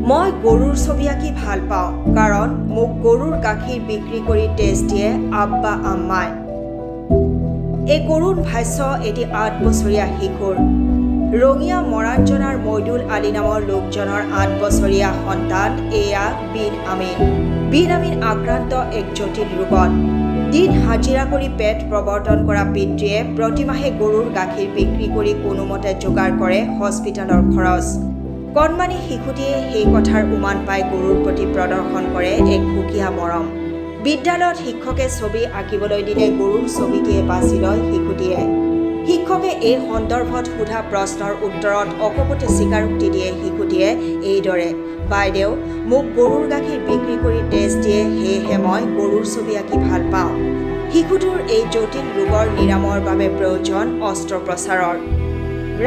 মই গৰুৰ ছবি আঁকি ভাল পাওঁ কাৰণ মোক গৰুৰ গাখীৰ বিক্ৰী কৰি টেষ্ট দিয়ে আব্বা আম্মাই। এই কৰুণ ভাষ্য এটি ৮ বছৰীয়া শিশুৰ। ৰঙিয়া মৰাঞ্জনাৰ মইদুল আলী নামৰ লোকজনৰ ৮ বছৰীয়া সন্তান এয়া বিন আমিন। বিন আমিন আক্ৰান্ত এক জটিল ৰোগত। দিন হাজিৰা কৰি পেট প্ৰৱৰ্তন কৰা পিতৃয়ে প্ৰতিমাহে গৰুৰ গাখীৰ বিক্ৰী কৰি কোনোমতে যোগাৰ কৰে হস্পিটেলৰ খৰচ। কণমানি শিশুটিয়ে সেই কথাৰ উমান পাই গৰুৰ প্ৰতি প্ৰদৰ্শন কৰে এক সুকীয়া মৰম। বিদ্যালয়ত শিক্ষকে ছবি আঁকিবলৈ দিলে গৰুৰ ছবিটিয়ে বাছি লয় শিশুটিয়ে। শিক্ষকে এই সন্দৰ্ভত সোধা প্ৰশ্নৰ উত্তৰত অকপতে স্বীকাৰোক্তি দিয়ে শিশুটিয়ে এইদৰে, বাইদেউ মোক গৰুৰ গাখীৰ বিক্ৰী কৰি টেষ্ট দিয়ে, সেয়েহে মই গৰুৰ ছবি আঁকি ভাল পাওঁ। শিশুটোৰ এই জটিল ৰোগৰ নিৰামৰ বাবে প্ৰয়োজন অস্ত্ৰোপচাৰৰ।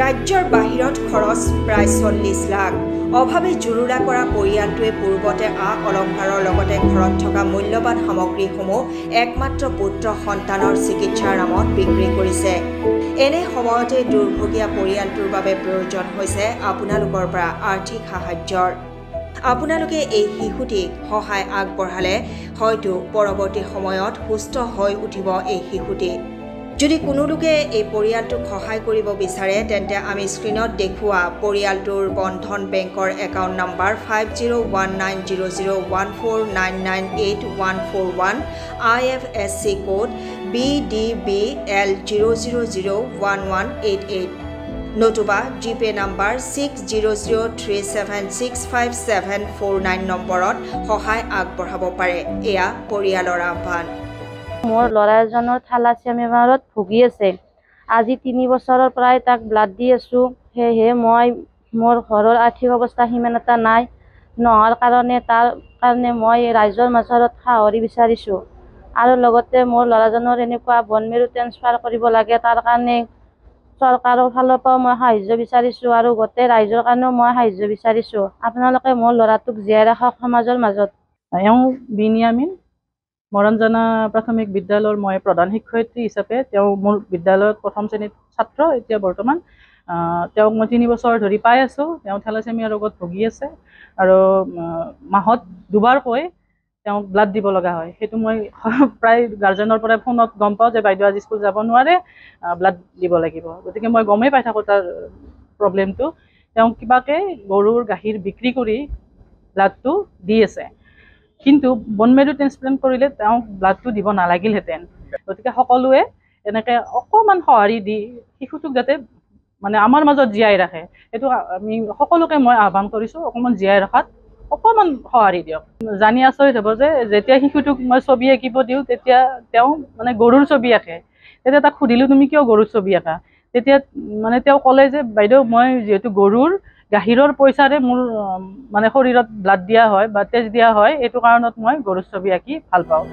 ৰাজ্যৰ বাহিৰত খৰচ প্ৰায় ৪০ লাখ। অভাৱে জুৰুলা কৰা পৰিয়ালটোৱে পূৰ্বতে অলংকাৰৰ লগতে ঘৰত থকা মূল্যৱান সামগ্ৰীসমূহ একমাত্ৰ পুত্ৰ সন্তানৰ চিকিৎসাৰ নামত বিক্ৰী কৰিছে। এনে সময়তে দুৰ্ভগীয়া পৰিয়ালটোৰ বাবে প্ৰয়োজন হৈছে আপোনালোকৰ পৰা আৰ্থিক সাহায্যৰ। আপোনালোকে এই শিশুটিক সহায় আগবঢ়ালে হয়তো পৰৱৰ্তী সময়ত সুস্থ হৈ উঠিব এই শিশুটি। যদি কোনো লোকে এই পৰিয়ালটোক সহায় কৰিব বিচাৰে তেন্তে আমি স্ক্ৰীনত দেখুওৱা পৰিয়ালটোৰ বন্ধন বেংকৰ account number 50190014998141 IFSC code BDBL0001188 নতুবা জিপে নম্বৰ 6003765749 নম্বৰত সহায় আগবঢ়াব পাৰে। এয়া পৰিয়ালৰ আহ্বান। মোৰ ল'ৰা এজনৰ থ্যালাছেমিয়া বেমাৰত ভুগি আছে। আজি ৩ বছৰৰ পৰাই তাক ব্লাড দি আছোঁ। সেয়েহে মই মোৰ ঘৰৰ আৰ্থিক অৱস্থা সিমান এটা নাই নোহোৱাৰ কাৰণে মই ৰাইজৰ মাজত সাহৰি বিচাৰিছোঁ আৰু লগতে মোৰ ল'ৰাজনৰ এনেকুৱা বন মেৰু ট্ৰেন্সফাৰ কৰিব লাগে, তাৰ কাৰণে চৰকাৰৰ ফালৰ পৰাও মই সাহায্য বিচাৰিছোঁ আৰু গোটেই ৰাইজৰ কাৰণেও মই সাহায্য বিচাৰিছোঁ। আপোনালোকে মোৰ ল'ৰাটোক জীয়াই ৰাখক সমাজৰ মাজত। বিন আমিন মৰাঞ্জনা প্ৰাথমিক বিদ্যালয়ৰ মই প্ৰধান শিক্ষয়িত্ৰী হিচাপে মোৰ বিদ্যালয়ত প্ৰথম শ্ৰেণীত ছাত্ৰ। এতিয়া বৰ্তমান তেওঁক মই ৩ বছৰ ধৰি পাই আছোঁ। তেওঁ থ্যালাছেমিয়া ৰোগত ভুগি আছে আৰু মাহত দুবাৰকৈ তেওঁক ব্লাড দিব লগা হয়। সেইটো মই প্ৰায় গাৰ্জেনৰ পৰা ফোনত গম পাওঁ যে বাইদেউ আজি স্কুল যাব নোৱাৰে, ব্লাড দিব লাগিব। গতিকে মই গমেই পাই থাকোঁ তাৰ প্ৰব্লেমটো। তেওঁ কিবাকৈ গৰুৰ গাখীৰ বিক্ৰী কৰি ব্লাডটো দি আছে, কিন্তু বন মেৰু ট্ৰেন্সপ্লান্ট কৰিলে তেওঁক ব্লাডটো দিব নালাগিলহেঁতেন। গতিকে সকলোৱে এনেকৈ অকণমান সঁহাৰি দি শিশুটোক যাতে মানে আমাৰ মাজত জীয়াই ৰাখে, সেইটো আমি সকলোকে মই আহ্বান কৰিছোঁ। অকণমান জীয়াই ৰখাত অকণমান সঁহাৰি দিয়ক। জানি আচৰিত হ'ব যে যেতিয়া শিশুটোক মই ছবি আঁকিব দিওঁ তেতিয়া তেওঁ মানে গৰুৰ ছবি আঁকে। তেতিয়া তাক সুধিলোঁ তুমি কিয় গৰুৰ ছবি আঁকা? তেতিয়া মানে তেওঁ ক'লে যে বাইদেউ মই যিহেতু গৰুৰ গাখীৰৰ পইচাৰে মোৰ মানে শৰীৰত ব্লাড দিয়া হয় বা তেজ দিয়া হয়, এইটো কাৰণত মই গৰুৰ ছবি আঁকি ভাল পাওঁ।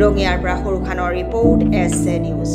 ৰঙিয়াৰ পৰা সৰুখানৰ ৰিপৰ্ট SC নিউজ।